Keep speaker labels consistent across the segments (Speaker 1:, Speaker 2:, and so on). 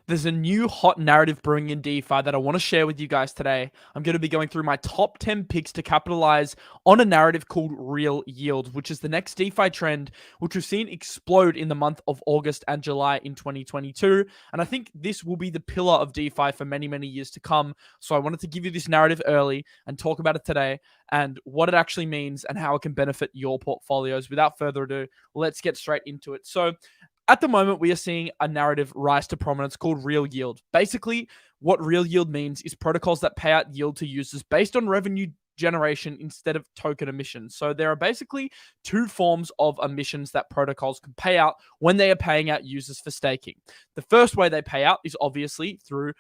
Speaker 1: There's a new hot narrative brewing in DeFi that I want to share with you guys today. I'm going to be going through my top 10 picks to capitalize on a narrative called real yield, which is the next DeFi trend, which we've seen explode in the month of August and July in 2022. And I think this will be the pillar of DeFi for many, many years to come. So I wanted to give you this narrative early and talk about it today and what it actually means and how it can benefit your portfolios. Without further ado, let's get straight into it. So at the moment, we are seeing a narrative rise to prominence called real yield. Basically, what real yield means is protocols that pay out yield to users based on revenue generation instead of token emissions. So there are basically two forms of emissions that protocols can pay out when they are paying out users for staking. The first way they pay out is obviously through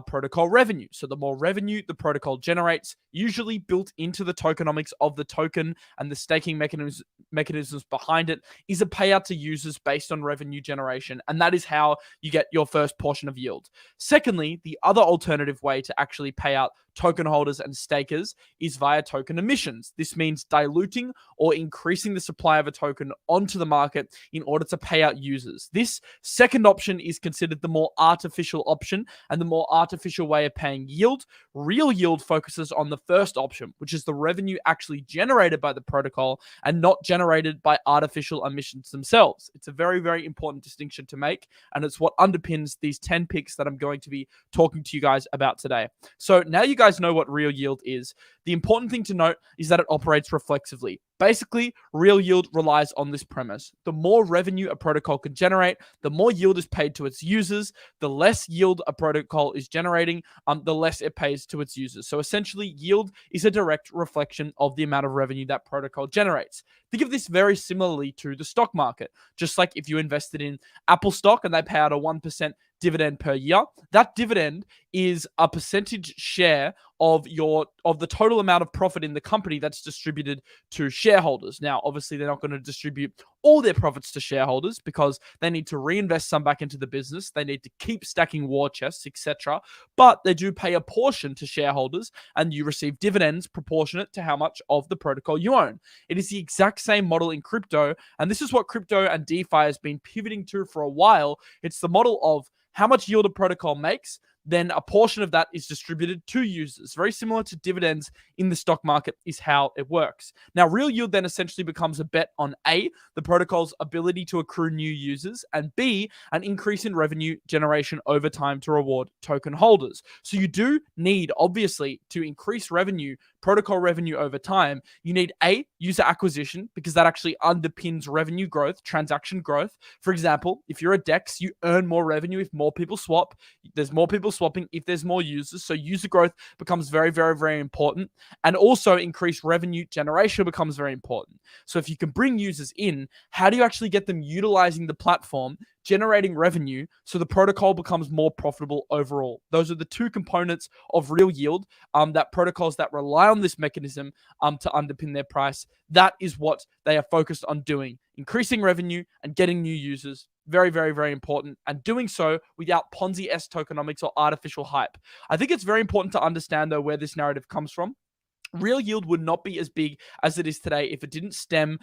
Speaker 1: protocol revenue. So the more revenue the protocol generates, usually built into the tokenomics of the token and the staking mechanisms behind it, is a payout to users based on revenue generation. And that is how you get your first portion of yield. Secondly, the other alternative way to actually pay out token holders and stakers is via token emissions. This means diluting or increasing the supply of a token onto the market in order to pay out users. This second option is considered the more artificial option and the more artificial way of paying yield. Real yield focuses on the first option, which is the revenue actually generated by the protocol and not generated by artificial emissions themselves. It's a very, very important distinction to make, and it's what underpins these 10 picks that I'm going to be talking to you guys about today. So now you guys know what real yield is. The important thing to note is that it operates reflexively. Basically, real yield relies on this premise. The more revenue a protocol can generate, the more yield is paid to its users. The less yield a protocol is generating, the less it pays to its users. So essentially, yield is a direct reflection of the amount of revenue that protocol generates. Think of this very similarly to the stock market. Just like if you invested in Apple stock and they pay out a 1% dividend per year, that dividend is a percentage share of the total amount of profit in the company that's distributed to shareholders. Now, obviously, they're not going to distribute all their profits to shareholders because they need to reinvest some back into the business. They need to keep stacking war chests, etc. But they do pay a portion to shareholders, and you receive dividends proportionate to how much of the protocol you own. It is the exact same model in crypto, and this is what crypto and DeFi has been pivoting to for a while. It's the model of how much yield a protocol makes, then a portion of that is distributed to users. Very similar to dividends in the stock market is how it works. Now, real yield then essentially becomes a bet on A, the protocol's ability to accrue new users, and B, an increase in revenue generation over time to reward token holders. So you do need, obviously, to increase revenue, protocol revenue over time, you need A, user acquisition, because that actually underpins revenue growth, transaction growth. For example, if you're a DEX, you earn more revenue if more people swap. There's more people swapping if there's more users. So user growth becomes very, very, very important. And also increased revenue generation becomes very important. So if you can bring users in, how do you actually get them utilizing the platform, generating revenue, so the protocol becomes more profitable overall? Those are the two components of real yield that protocols that rely on this mechanism to underpin their price, that is what they are focused on doing. Increasing revenue and getting new users. Very, very, very important. And doing so without Ponzi-esque tokenomics or artificial hype. I think it's very important to understand, though, where this narrative comes from. Real yield would not be as big as it is today if it didn't stem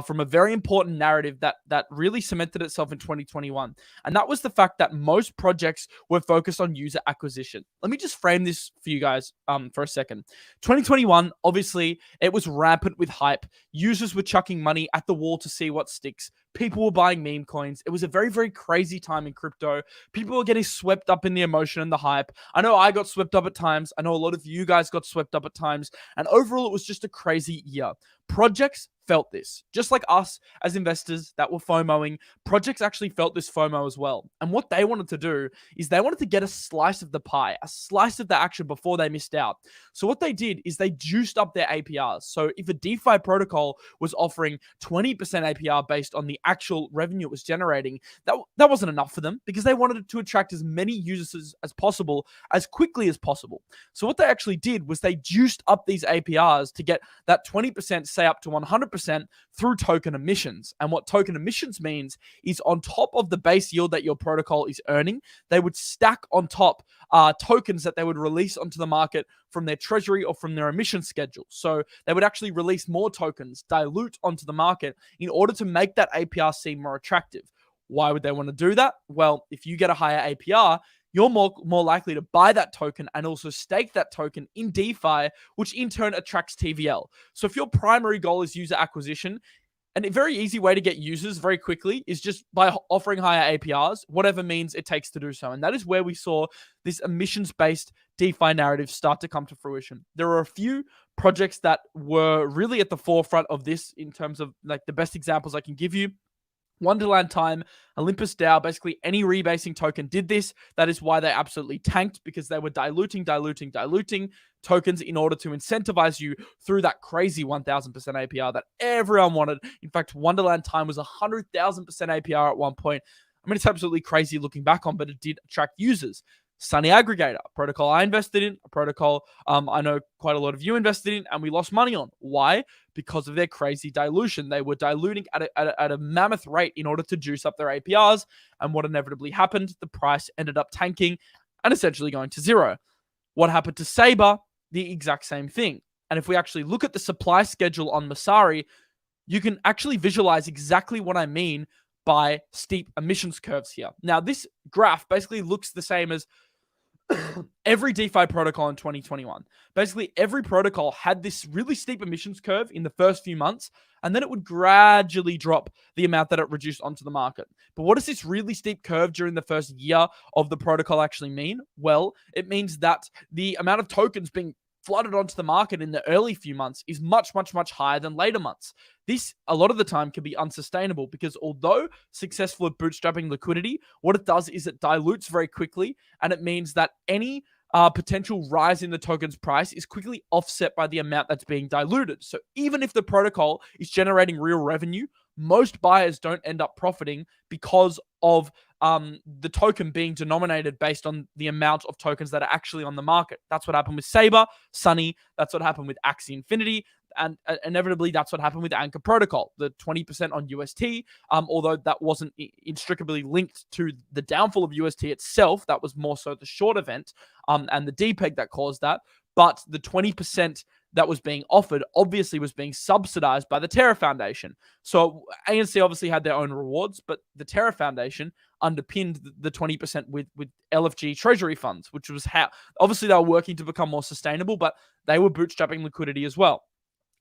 Speaker 1: from a very important narrative that really cemented itself in 2021. And that was the fact that most projects were focused on user acquisition. Let me just frame this for you guys for a second. 2021, obviously, it was rampant with hype. Users were chucking money at the wall to see what sticks. People were buying meme coins. It was a very, very crazy time in crypto. People were getting swept up in the emotion and the hype. I know I got swept up at times. I know a lot of you guys got swept up at times. And overall, it was just a crazy year. Projects felt this. Just like us as investors that were FOMOing, projects actually felt this FOMO as well. And what they wanted to do is they wanted to get a slice of the pie, a slice of the action before they missed out. So what they did is they juiced up their APRs. So if a DeFi protocol was offering 20% APR based on the actual revenue it was generating, that wasn't enough for them because they wanted to attract as many users as possible, as quickly as possible. So what they actually did was they juiced up these APRs to get that 20%, say up to 100%, through token emissions. And what token emissions means is on top of the base yield that your protocol is earning, they would stack on top tokens that they would release onto the market from their treasury or from their emission schedule. So they would actually release more tokens, dilute onto the market in order to make that APR seem more attractive. Why would they want to do that? Well, if you get a higher APR, you're more likely to buy that token and also stake that token in DeFi, which in turn attracts TVL. So if your primary goal is user acquisition, and a very easy way to get users very quickly is just by offering higher APRs, whatever means it takes to do so. And that is where we saw this emissions-based DeFi narrative start to come to fruition. There are a few projects that were really at the forefront of this in terms of like the best examples I can give you. Wonderland Time, Olympus DAO, basically any rebasing token did this. That is why they absolutely tanked, because they were diluting tokens in order to incentivize you through that crazy 1000% APR that everyone wanted. In fact, Wonderland Time was 100,000% APR at one point. I mean, it's absolutely crazy looking back on, but it did attract users. Sunny Aggregator, a protocol I invested in, a protocol I know quite a lot of you invested in, and we lost money on. Why? Because of their crazy dilution. They were diluting at a mammoth rate in order to juice up their APRs, and what inevitably happened, the price ended up tanking and essentially going to zero. What happened to Saber? The exact same thing. And if we actually look at the supply schedule on Masari, you can actually visualize exactly what I mean by steep emissions curves here. Now, this graph basically looks the same as every DeFi protocol in 2021. Basically, every protocol had this really steep emissions curve in the first few months, and then it would gradually drop the amount that it reduced onto the market. But what does this really steep curve during the first year of the protocol actually mean? Well, it means that the amount of tokens being flooded onto the market in the early few months is much, much, much higher than later months. This, a lot of the time, can be unsustainable because although successful at bootstrapping liquidity, what it does is it dilutes very quickly, and it means that any potential rise in the token's price is quickly offset by the amount that's being diluted. So even if the protocol is generating real revenue, most buyers don't end up profiting because of the token being denominated based on the amount of tokens that are actually on the market. That's what happened with Saber, Sunny. That's what happened with Axie Infinity. And inevitably, that's what happened with Anchor Protocol, the 20% on UST, although that wasn't inextricably linked to the downfall of UST itself. That was more so the short event and the DPEG that caused that. But the 20% that was being offered obviously was being subsidized by the Terra Foundation. So ANC obviously had their own rewards, but the Terra Foundation underpinned the 20% with LFG treasury funds, which was how, obviously they were working to become more sustainable, but they were bootstrapping liquidity as well.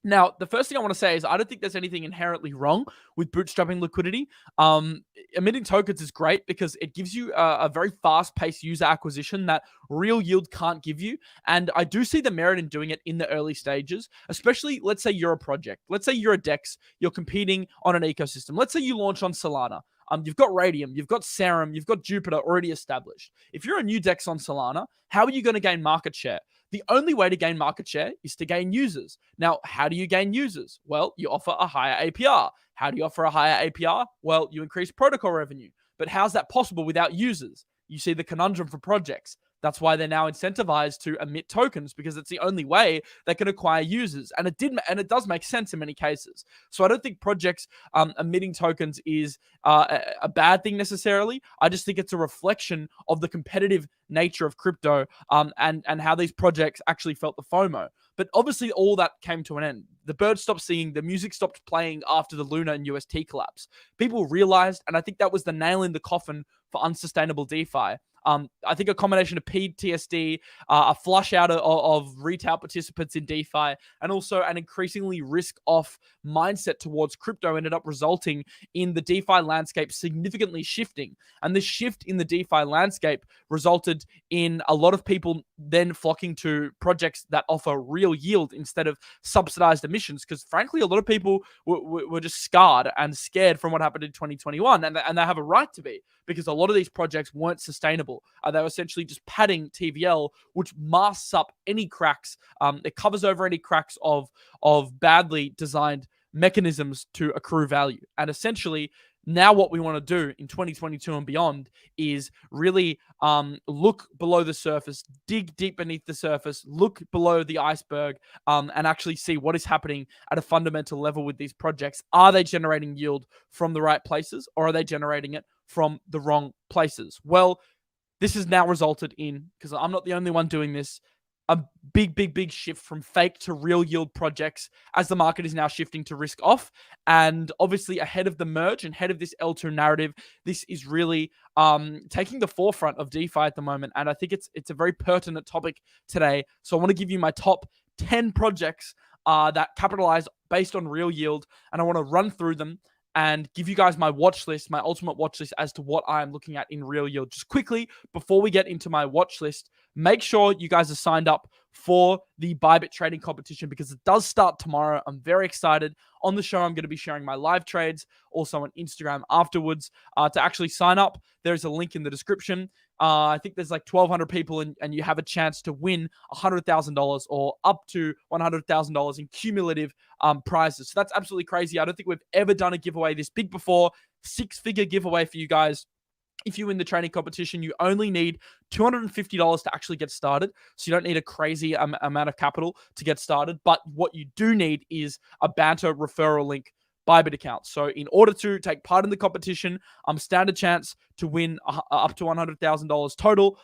Speaker 1: Now, the first thing I want to say is I don't think there's anything inherently wrong with bootstrapping liquidity. Emitting tokens is great because it gives you a very fast-paced user acquisition that real yield can't give you. And I do see the merit in doing it in the early stages, especially, let's say you're a project. Let's say you're a DEX, you're competing on an ecosystem. Let's say you launch on Solana. You've got Radium, you've got Serum, you've got Jupiter already established. If you're a new DEX on Solana, how are you going to gain market share? The only way to gain market share is to gain users. Now, how do you gain users? Well, you offer a higher APR. How do you offer a higher APR? Well, you increase protocol revenue. But how's that possible without users? You see the conundrum for projects. That's why they're now incentivized to emit tokens, because it's the only way they can acquire users. And it does make sense in many cases. So I don't think projects emitting tokens is a bad thing necessarily. I just think it's a reflection of the competitive nature of crypto and how these projects actually felt the FOMO. But obviously all that came to an end. The birds stopped singing, the music stopped playing after the Luna and UST collapse. People realized, and I think that was the nail in the coffin for unsustainable DeFi. I think a combination of PTSD, a flush out of retail participants in DeFi, and also an increasingly risk-off mindset towards crypto ended up resulting in the DeFi landscape significantly shifting. And this shift in the DeFi landscape resulted in a lot of people then flocking to projects that offer real yield instead of subsidized emissions, because frankly, a lot of people were just scarred and scared from what happened in 2021, and they have a right to be, because a lot of these projects weren't sustainable. They were essentially just padding TVL, which masks up any cracks. It covers over any cracks of badly designed mechanisms to accrue value. And essentially, now what we want to do in 2022 and beyond is really look below the surface, dig deep beneath the surface, look below the iceberg, and actually see what is happening at a fundamental level with these projects. Are they generating yield from the right places, or are they generating it from the wrong places? Well, this has now resulted in, because I'm not the only one doing this, a big shift from fake to real yield projects as the market is now shifting to risk off. And obviously ahead of the merge and ahead of this L2 narrative, this is really taking the forefront of DeFi at the moment. And I think it's a very pertinent topic today. So I want to give you my top 10 projects that capitalize based on real yield. And I want to run through them and give you guys my watch list, my ultimate watch list as to what I'm looking at in real yield. Just quickly, before we get into my watch list, make sure you guys are signed up for the BYBIT Trading competition because it does start tomorrow. I'm very excited. On the show, I'm going to be sharing my live trades, also on Instagram afterwards. To actually sign up, there's a link in the description. I think there's like 1,200 people and you have a chance to win $100,000 or up to $100,000 in cumulative prizes. So that's absolutely crazy. I don't think we've ever done a giveaway this big before. 6-figure giveaway for you guys. If you win the trading competition, you only need $250 to actually get started. So you don't need a crazy amount of capital to get started. But what you do need is a Banter referral link BYBIT account. So in order to take part in the competition, stand a chance to win up to $100,000 total.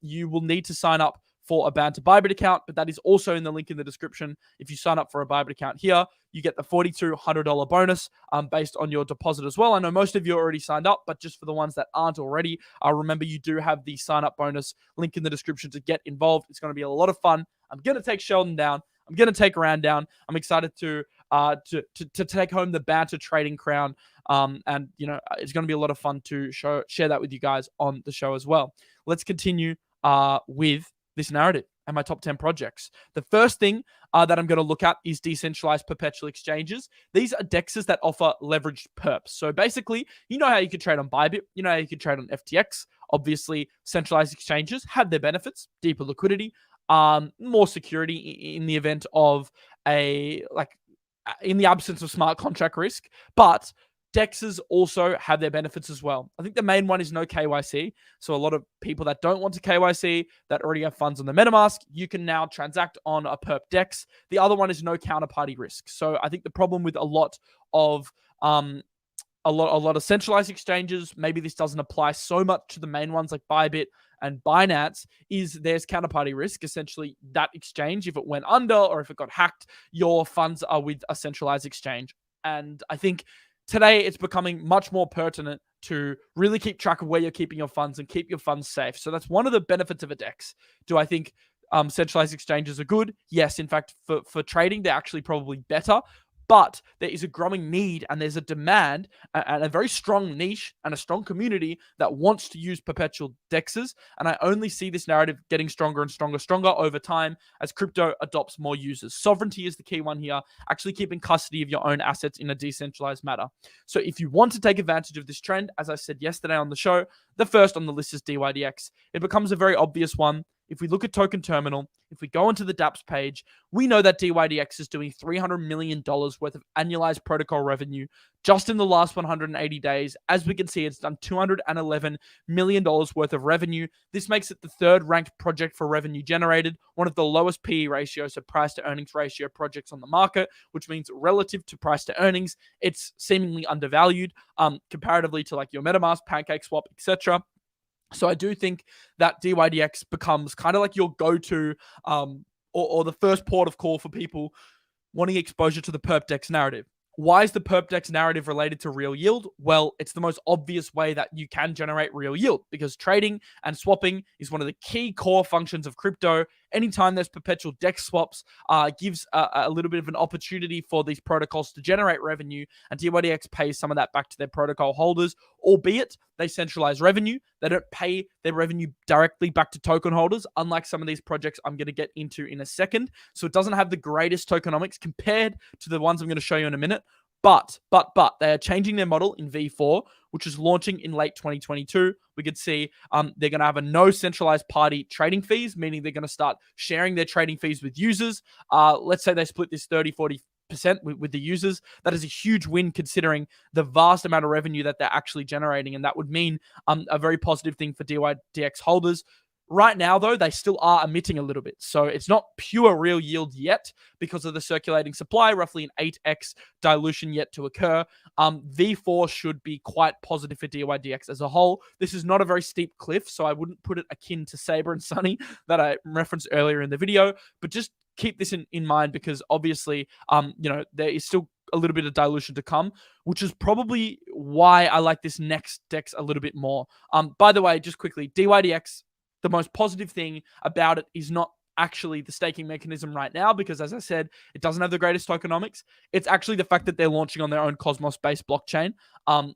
Speaker 1: You will need to sign up for a Banter BYBIT account, but that is also in the link in the description. If you sign up for a BYBIT account here, you get the $4,200 bonus based on your deposit as well. I know most of you already signed up, but just for the ones that aren't already, remember you do have the sign up bonus link in the description to get involved. It's going to be a lot of fun. I'm going to take Sheldon down. I'm going to take Rand down. I'm excited to take home the Banter trading crown. And you know, it's going to be a lot of fun to share that with you guys on the show as well. Let's continue with this narrative and my top 10 projects. The first thing that I'm going to look at is decentralized perpetual exchanges. These are DEXs that offer leveraged perps. So basically, you know how you could trade on BYBIT, you know how you could trade on FTX. Obviously, centralized exchanges have their benefits, deeper liquidity, more security in the event of in the absence of smart contract risk, but DEXs also have their benefits as well. I think the main one is no KYC. So a lot of people that don't want to KYC, that already have funds on the MetaMask, you can now transact on a perp DEX. The other one is no counterparty risk. So I think the problem with a lot of centralized exchanges, maybe this doesn't apply so much to the main ones like BYBIT and Binance, is there's counterparty risk. Essentially, that exchange, if it went under or if it got hacked, your funds are with a centralized exchange. And I think today, it's becoming much more pertinent to really keep track of where you're keeping your funds and keep your funds safe. So that's one of the benefits of a DEX. Do I think centralized exchanges are good? Yes. In fact, for trading, they're actually probably better. But there is a growing need and there's a demand and a very strong niche and a strong community that wants to use perpetual DEXs. And I only see this narrative getting stronger and stronger over time as crypto adopts more users. Sovereignty is the key one here, actually keeping custody of your own assets in a decentralized manner. So if you want to take advantage of this trend, as I said yesterday on the show, the first on the list is DYDX. It becomes a very obvious one. If we look at Token Terminal, if we go onto the dApps page, we know that DYDX is doing $300 million worth of annualized protocol revenue just in the last 180 days. As we can see, it's done $211 million worth of revenue. This makes it the third ranked project for revenue generated, one of the lowest PE ratios, so price to earnings ratio projects on the market, which means relative to price to earnings, it's seemingly undervalued comparatively to like your MetaMask, PancakeSwap, etc. So I do think that DYDX becomes kind of like your go-to or the first port of call for people wanting exposure to the PerpDex narrative. Why is the PerpDex narrative related to real yield? Well, it's the most obvious way that you can generate real yield because trading and swapping is one of the key core functions of crypto. Anytime there's perpetual DEX swaps, gives a little bit of an opportunity for these protocols to generate revenue, and DYDX pays some of that back to their protocol holders, albeit they centralize revenue. They don't pay their revenue directly back to token holders, unlike some of these projects I'm going to get into in a second. So it doesn't have the greatest tokenomics compared to the ones I'm going to show you in a minute. But they are changing their model in V4, which is launching in late 2022. We could see they're going to have a no centralized party trading fees, meaning they're going to start sharing their trading fees with users. Let's say they split this 30-40% with the users. That is a huge win considering the vast amount of revenue that they're actually generating. And that would mean a very positive thing for DYDX holders. Right now, though, they still are emitting a little bit. So it's not pure real yield yet because of the circulating supply, roughly an 8x dilution yet to occur. V4 should be quite positive for DYDX as a whole. This is not a very steep cliff, so I wouldn't put it akin to Saber and Sunny that I referenced earlier in the video, but just keep this in mind because obviously, there is still a little bit of dilution to come, which is probably why I like this next DEX a little bit more. By the way, just quickly, DYDX, the most positive thing about it is not actually the staking mechanism right now, because as I said, it doesn't have the greatest tokenomics. It's actually the fact that they're launching on their own Cosmos-based blockchain.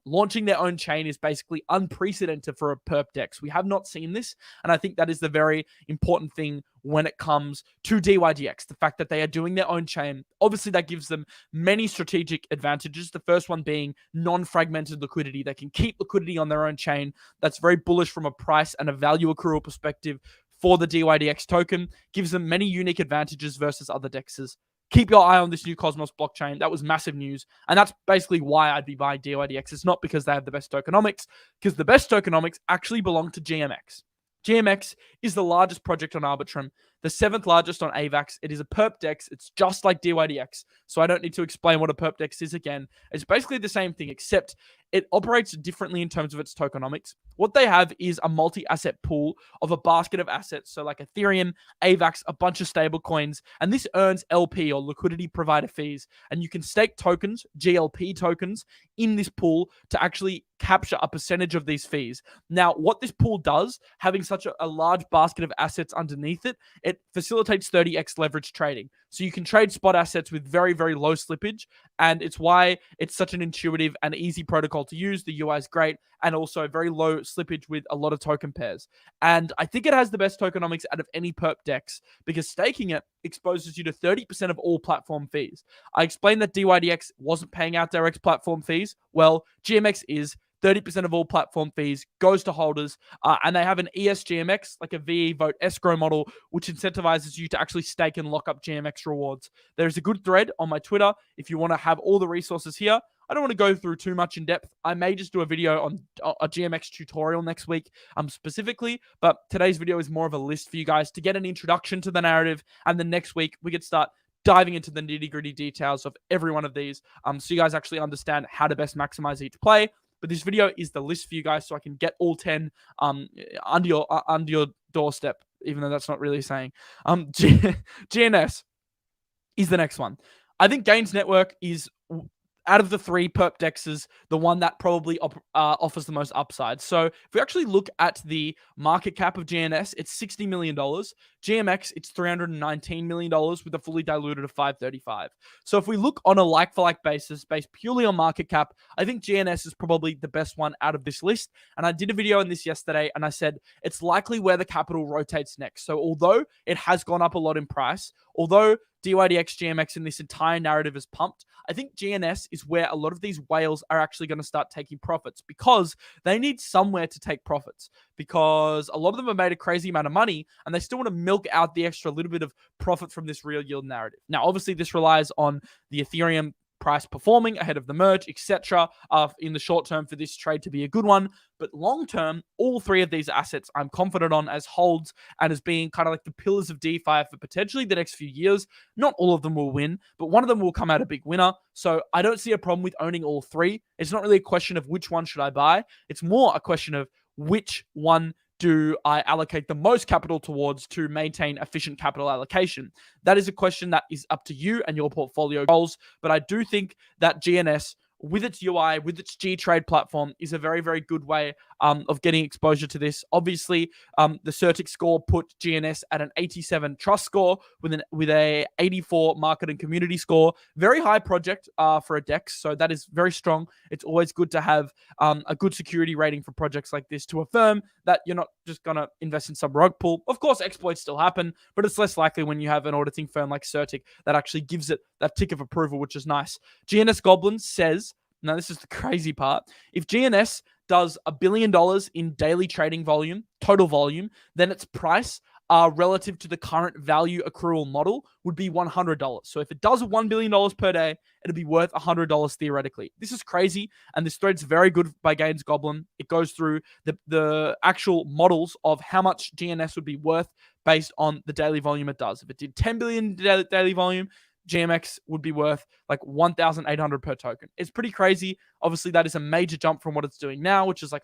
Speaker 1: Launching their own chain is basically unprecedented for a perp DEX. We have not seen this, and I think that is the very important thing when it comes to DYDX, the fact that they are doing their own chain. Obviously, that gives them many strategic advantages. The first one being non-fragmented liquidity. They can keep liquidity on their own chain. That's very bullish from a price and a value accrual perspective for the DYDX token. Gives them many unique advantages versus other DEXs. Keep your eye on this new Cosmos blockchain. That was massive news. And that's basically why I'd be buying DYDX. It's not because they have the best tokenomics, because the best tokenomics actually belong to GMX. GMX is the largest project on Arbitrum, the 7th largest on AVAX. It is a perp DEX. It's just like DYDX. So I don't need to explain what a perp DEX is again. It's basically the same thing, except it operates differently in terms of its tokenomics. What they have is a multi-asset pool of a basket of assets. So like Ethereum, AVAX, a bunch of stable coins, and this earns LP or liquidity provider fees. And you can stake tokens, GLP tokens, in this pool to actually capture a percentage of these fees. Now, what this pool does, having such a large basket of assets underneath it, it facilitates 30x leverage trading. So you can trade spot assets with very, very low slippage, and it's why it's such an intuitive and easy protocol to use. The UI is great, and also very low slippage with a lot of token pairs. And I think it has the best tokenomics out of any perp DEX because staking it exposes you to 30% of all platform fees. I explained that DYDX wasn't paying out direct platform fees. Well, GMX is. 30% of all platform fees goes to holders, and they have an ESGMX, like a VE vote escrow model, which incentivizes you to actually stake and lock up GMX rewards. There's a good thread on my Twitter if you want to have all the resources here. I don't want to go through too much in depth. I may just do a video on a GMX tutorial next week specifically, but today's video is more of a list for you guys to get an introduction to the narrative, and then next week we could start diving into the nitty-gritty details of every one of these so you guys actually understand how to best maximize each play. But this video is the list for you guys so I can get all 10 under your doorstep, even though that's not really saying. GNS is the next one. I think Gains Network is, out of the 3 perp DEXs, the one that probably offers the most upside. So if we actually look at the market cap of GNS, it's $60 million. GMX, it's $319 million with a fully diluted of $535. So if we look on a like-for-like basis, based purely on market cap, I think GNS is probably the best one out of this list. And I did a video on this yesterday, and I said it's likely where the capital rotates next. So although it has gone up a lot in price, although DYDX, GMX, and this entire narrative is pumped, I think GNS is where a lot of these whales are actually going to start taking profits because they need somewhere to take profits, because a lot of them have made a crazy amount of money and they still want to milk out the extra little bit of profit from this real yield narrative. Now, obviously, this relies on the Ethereum price performing ahead of the merge, etc. In the short term for this trade to be a good one. But long term, all 3 of these assets I'm confident on as holds and as being kind of like the pillars of DeFi for potentially the next few years. Not all of them will win, but one of them will come out a big winner. So I don't see a problem with owning all 3. It's not really a question of which one should I buy. It's more a question of which one do I allocate the most capital towards to maintain efficient capital allocation? That is a question that is up to you and your portfolio goals. But I do think that GNS, with its UI, with its G-Trade platform, is a very, very good way of getting exposure to this. Obviously, the Certic score put GNS at an 87 trust score with a 84 market and community score. Very high project for a DEX, so that is very strong. It's always good to have a good security rating for projects like this to affirm that you're not just going to invest in some rug pull. Of course, exploits still happen, but it's less likely when you have an auditing firm like Certic that actually gives it that tick of approval, which is nice. GNS Goblin says, now this is the crazy part, if GNS does $1 billion in daily trading volume, total volume, then its price relative to the current value accrual model would be $100. So if it does $1 billion per day, it'll be worth $100 theoretically. This is crazy, and this thread's very good by Gaines Goblin. It goes through the actual models of how much GNS would be worth based on the daily volume it does. If it did 10 billion daily volume, GMX would be worth like 1,800 per token. It's pretty crazy. Obviously, that is a major jump from what it's doing now, which is like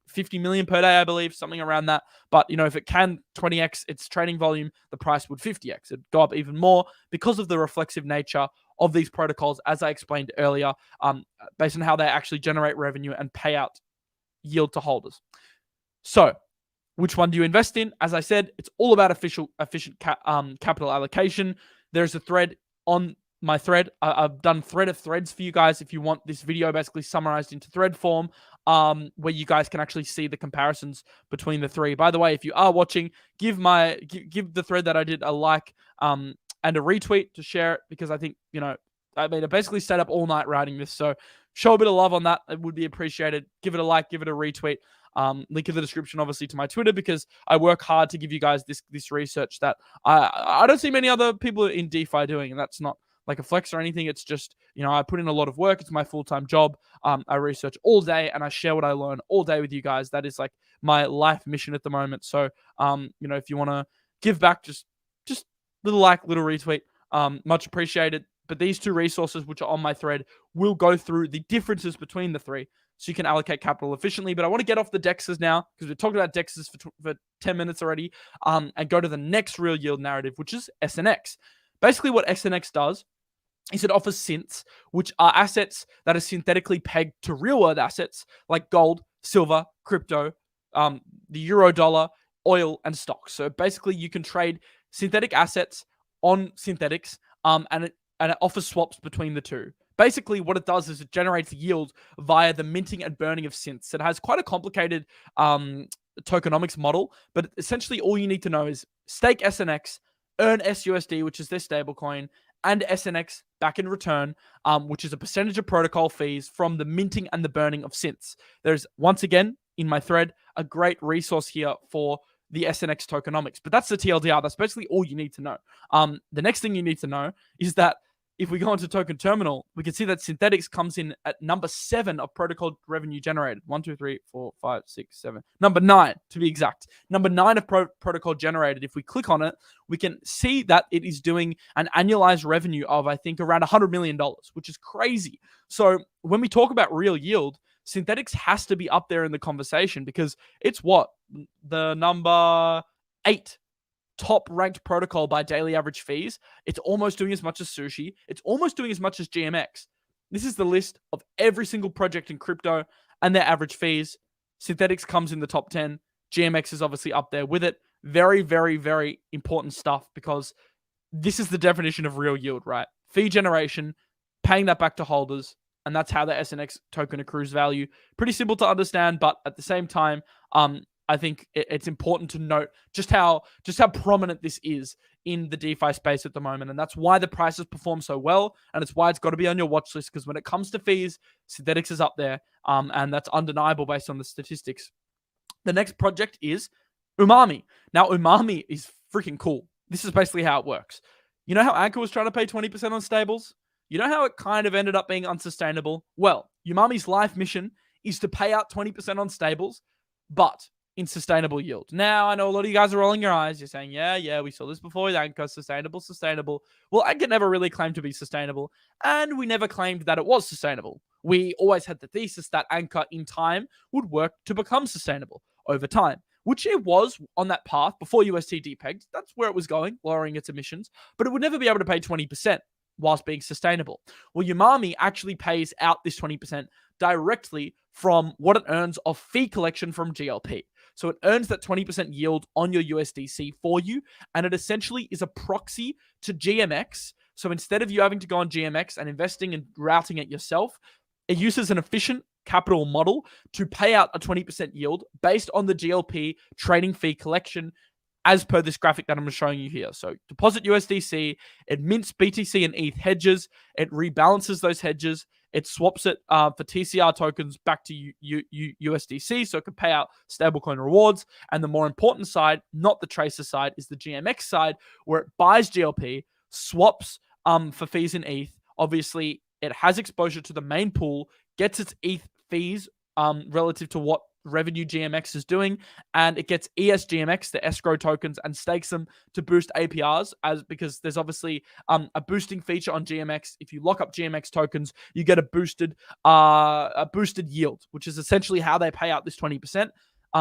Speaker 1: 50 million per day, I believe, something around that. But, if it can 20x its trading volume, the price would 50x. It'd go up even more because of the reflexive nature of these protocols, as I explained earlier, based on how they actually generate revenue and pay out yield to holders. So, which one do you invest in? As I said, it's all about efficient capital allocation. There's a thread on my thread. I've done thread of threads for you guys if you want this video basically summarized into thread form, where you guys can actually see the comparisons between the three. By the way, if you are watching, give the thread that I did a like and a retweet to share it, because I think, I basically stayed up all night writing this. So show a bit of love on that. It would be appreciated. Give it a like, give it a retweet. Link in the description, obviously, to my Twitter, because I work hard to give you guys this research that I don't see many other people in DeFi doing, and that's not like a flex or anything. It's just, I put in a lot of work. It's my full-time job. I research all day, and I share what I learn all day with you guys. That is like my life mission at the moment. So, if you want to give back, just little like, little retweet, much appreciated. But these two resources, which are on my thread, will go through the differences between the three, so you can allocate capital efficiently. But I want to get off the DEXs now, because we've talked about DEXs for 10 minutes already, and go to the next real yield narrative, which is SNX. Basically, what SNX does is it offers synths, which are assets that are synthetically pegged to real-world assets like gold, silver, crypto, the euro dollar, oil, and stocks. So basically, you can trade synthetic assets on synthetics, and it offers swaps between the two. Basically, what it does is it generates yield via the minting and burning of synths. It has quite a complicated tokenomics model, but essentially all you need to know is stake SNX, earn SUSD, which is their stablecoin, and SNX back in return, which is a percentage of protocol fees from the minting and the burning of synths. There's, once again, in my thread, a great resource here for the SNX tokenomics. But that's the TLDR. That's basically all you need to know. The next thing you need to know is that if we go into Token Terminal, we can see that Synthetics comes in at number 7 of protocol revenue generated. 1, 2, 3, 4, 5, 6, 7. Number 9, to be exact. Number 9 of protocol generated. If we click on it, we can see that it is doing an annualized revenue of, I think, around $100 million, which is crazy. So when we talk about real yield, Synthetics has to be up there in the conversation, because it's what? The number 8 top ranked protocol by daily average fees. It's almost doing as much as Sushi. It's almost doing as much as GMX. This is the list of every single project in crypto and their average fees. Synthetics comes in the top 10. GMX is obviously up there with it. Very, very, very important stuff, because this is the definition of real yield, right? Fee generation, paying that back to holders, and that's how the SNX token accrues value. Pretty simple to understand, but at the same time, I think it's important to note just how prominent this is in the DeFi space at the moment. And that's why the prices perform so well. And it's why it's got to be on your watch list, because when it comes to fees, Synthetics is up there. And that's undeniable based on the statistics. The next project is Umami. Now, Umami is freaking cool. This is basically how it works. You know how Anchor was trying to pay 20% on stables? You know how it kind of ended up being unsustainable? Well, Umami's life mission is to pay out 20% on stables, but in sustainable yield. Now, I know a lot of you guys are rolling your eyes. You're saying, yeah, we saw this before with Anchor, sustainable. Well, Anchor never really claimed to be sustainable, and we never claimed that it was sustainable. We always had the thesis that Anchor in time would work to become sustainable over time, which it was on that path before UST depegged. That's where it was going, lowering its emissions, but it would never be able to pay 20% whilst being sustainable. Well, Umami actually pays out this 20% directly from what it earns of fee collection from GLP. So it earns that 20% yield on your USDC for you, and it essentially is a proxy to GMX. So instead of you having to go on GMX and investing and routing it yourself, it uses an efficient capital model to pay out a 20% yield based on the GLP trading fee collection, as per this graphic that I'm showing you here. So deposit USDC, it mints BTC and ETH hedges, it rebalances those hedges, It swaps it for TCR tokens back to USDC, so it can pay out stablecoin rewards. And the more important side, not the tracer side, is the GMX side, where it buys GLP, swaps for fees in ETH. Obviously, it has exposure to the main pool, gets its ETH fees relative to what revenue GMX is doing, and it gets ESGMX, the escrow tokens, and stakes them to boost APRs, because there's obviously a boosting feature on GMX. If you lock up GMX tokens, you get a boosted yield, which is essentially how they pay out this 20%.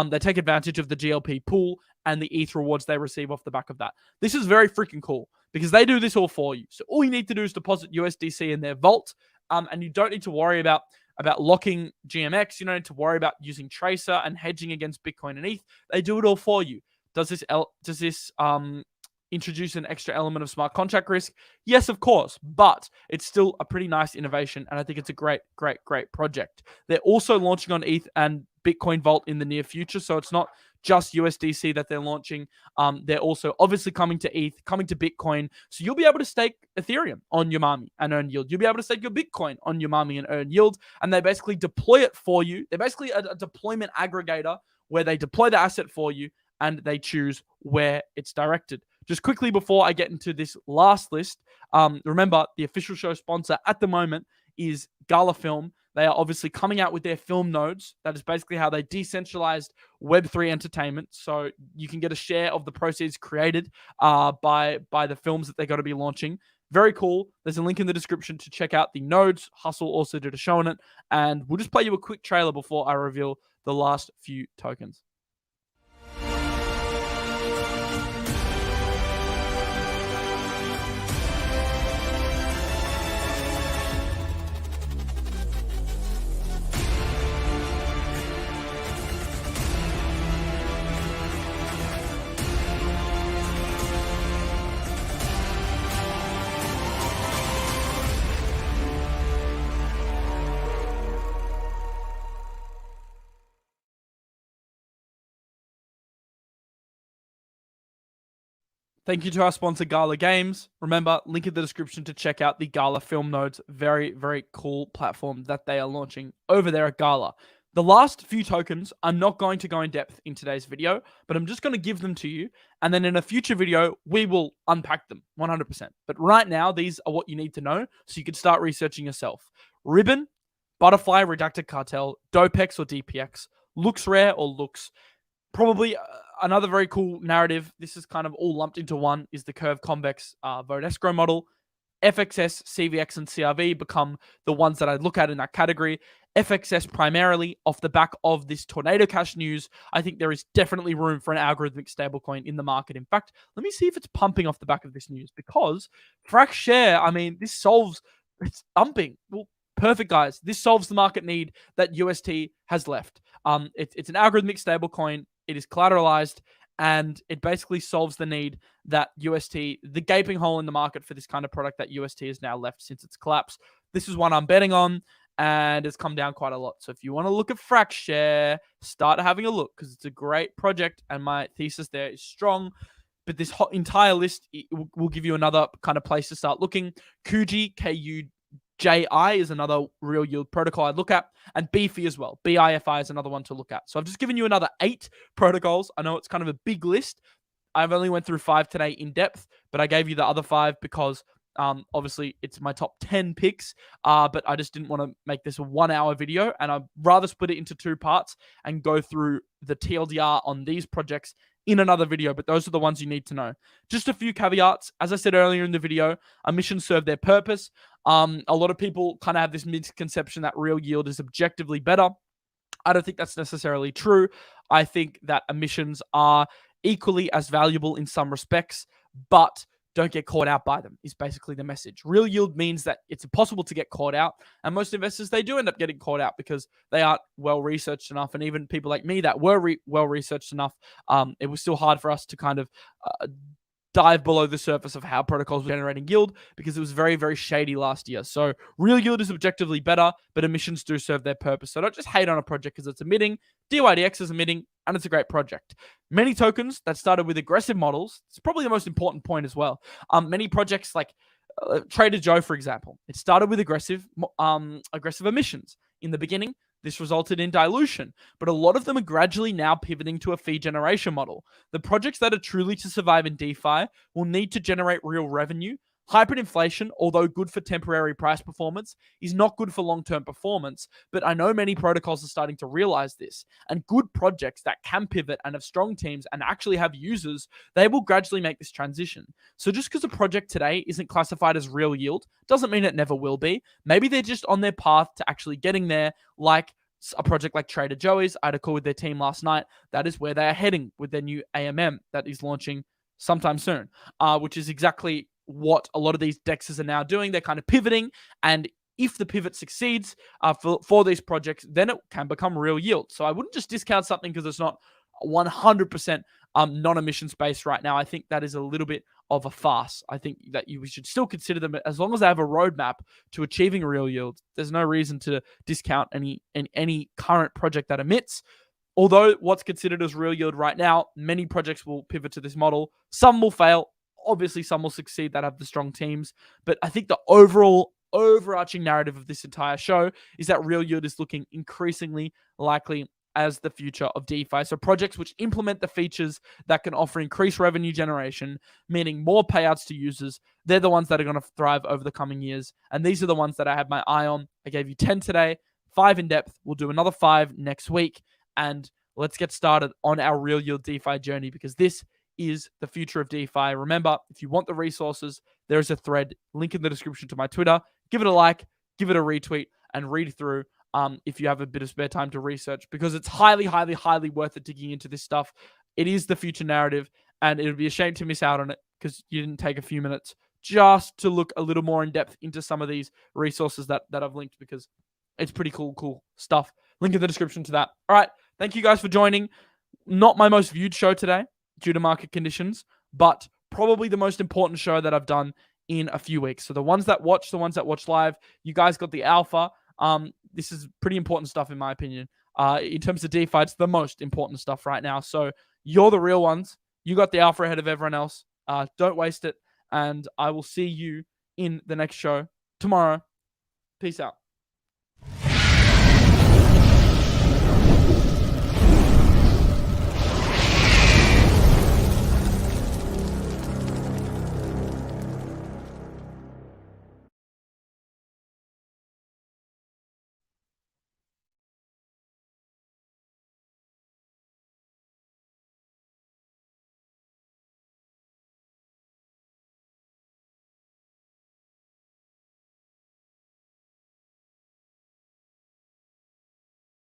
Speaker 1: They take advantage of the GLP pool and the ETH rewards they receive off the back of that. This is very freaking cool because they do this all for you. So all you need to do is deposit USDC in their vault, and you don't need to worry about locking GMX. You don't need to worry about using Tracer and hedging against Bitcoin and ETH. They do it all for you. Does this introduce an extra element of smart contract risk? Yes, of course, but it's still a pretty nice innovation, and I think it's a great project. They're also launching on ETH and Bitcoin Vault in the near future, so it's not just USDC that they're launching. They're also obviously coming to ETH, coming to Bitcoin, so you'll be able to stake Ethereum on Umami and earn yield. You'll be able to stake your Bitcoin on Umami and earn yield, and they basically deploy it for you. They're basically a deployment aggregator where they deploy the asset for you and they choose where it's directed. Just quickly before I get into this last list, remember the official show sponsor at the moment is GALA Film. They are obviously coming out with their film nodes. That is basically how they decentralized Web3 entertainment. So you can get a share of the proceeds created by the films that they're going to be launching. Very cool. There's a link in the description to check out the nodes. Hustle also did a show on it. And we'll just play you a quick trailer before I reveal the last few tokens. Thank you to our sponsor, GALA Games. Remember, link in the description to check out the GALA Film Nodes. Very, very cool platform that they are launching over there at GALA. The last few tokens, I'm not going to go in depth in today's video, but I'm just going to give them to you. And then in a future video, we will unpack them 100%. But right now, these are what you need to know so you can start researching yourself. Ribbon, Butterfly, Redacted Cartel, Dopex or DPX, Looks Rare or Looks. Probably another very cool narrative. This is kind of all lumped into one, is the Curve Convex vote escrow model. FXS, CVX, and CRV become the ones that I look at in that category. FXS primarily off the back of this Tornado Cash news. I think there is definitely room for an algorithmic stablecoin in the market. In fact, let me see if it's pumping off the back of this news, because Frax Share, I mean, this solves, it's dumping. Well, perfect, guys. This solves the market need that UST has left. It's an algorithmic stablecoin. It is collateralized, and it basically solves the need that UST, the gaping hole in the market for this kind of product that UST has now left since its collapse. This is one I'm betting on, and it's come down quite a lot. So if you want to look at Frax Share, start having a look, because it's a great project, and my thesis there is strong. But this entire list will give you another kind of place to start looking. Kuji, KUJI, is another real yield protocol I'd look at, and BIFI as well. BIFI is another one to look at. So I've just given you another 8 protocols. I know it's kind of a big list. I've only went through 5 today in depth, but I gave you the other 5 because obviously it's my top 10 picks, but I just didn't want to make this a 1-hour video, and I'd rather split it into 2 parts and go through the TLDR on these projects in another video, but those are the ones you need to know. Just a few caveats. As I said earlier in the video, emissions serve their purpose. A lot of people kind of have this misconception that real yield is objectively better. I don't think that's necessarily true. I think that emissions are equally as valuable in some respects, but don't get caught out by them, is basically the message. Real yield means that it's impossible to get caught out, and most investors, they do end up getting caught out because they aren't well-researched enough, and even people like me that were well-researched enough, it was still hard for us to kind of dive below the surface of how protocols were generating yield, because it was very, very shady last year. So real yield is objectively better, but emissions do serve their purpose. So don't just hate on a project because it's emitting. DYDX is emitting, and it's a great project. Many tokens that started with aggressive models, it's probably the most important point as well. Many projects like Trader Joe, for example, it started with aggressive emissions. In the beginning, this resulted in dilution, but a lot of them are gradually now pivoting to a fee generation model. The projects that are truly to survive in DeFi will need to generate real revenue. Hyperinflation, although good for temporary price performance, is not good for long-term performance, but I know many protocols are starting to realize this, and good projects that can pivot and have strong teams and actually have users, they will gradually make this transition. So just because a project today isn't classified as real yield doesn't mean it never will be. Maybe they're just on their path to actually getting there, like a project like Trader Joe is. I had a call with their team last night. That is where they are heading with their new AMM that is launching sometime soon, which is exactly what a lot of these dexes are now doing. They're kind of pivoting, and if the pivot succeeds for these projects, then it can become real yield. So I wouldn't just discount something because it's not 100% non-emissions based right now. I think that is a little bit of a farce. I think that we should still consider them, as long as they have a roadmap to achieving real yield. There's no reason to discount any current project that emits. Although what's considered as real yield right now, many projects will pivot to this model. Some will fail. Obviously, some will succeed that have the strong teams. But I think the overall overarching narrative of this entire show is that real yield is looking increasingly likely as the future of DeFi. So projects which implement the features that can offer increased revenue generation, meaning more payouts to users, they're the ones that are going to thrive over the coming years. And these are the ones that I have my eye on. I gave you 10 today, 5 in depth. We'll do another 5 next week. And let's get started on our real yield DeFi journey, because this is the future of DeFi. Remember, if you want the resources, there is a thread, link in the description to my Twitter. Give it a like, give it a retweet, and read through if you have a bit of spare time to research, because it's highly, highly, highly worth it digging into this stuff. It is the future narrative, and it would be a shame to miss out on it because you didn't take a few minutes just to look a little more in depth into some of these resources that I've linked, because it's pretty cool stuff. Link in the description to that. All right. Thank you guys for joining. Not my most viewed show today due to market conditions, but probably the most important show that I've done in a few weeks. So the ones that watch live, you guys got the alpha. This is pretty important stuff in my opinion. In terms of DeFi, it's the most important stuff right now. So you're the real ones. You got the alpha ahead of everyone else. Don't waste it. And I will see you in the next show tomorrow. Peace out.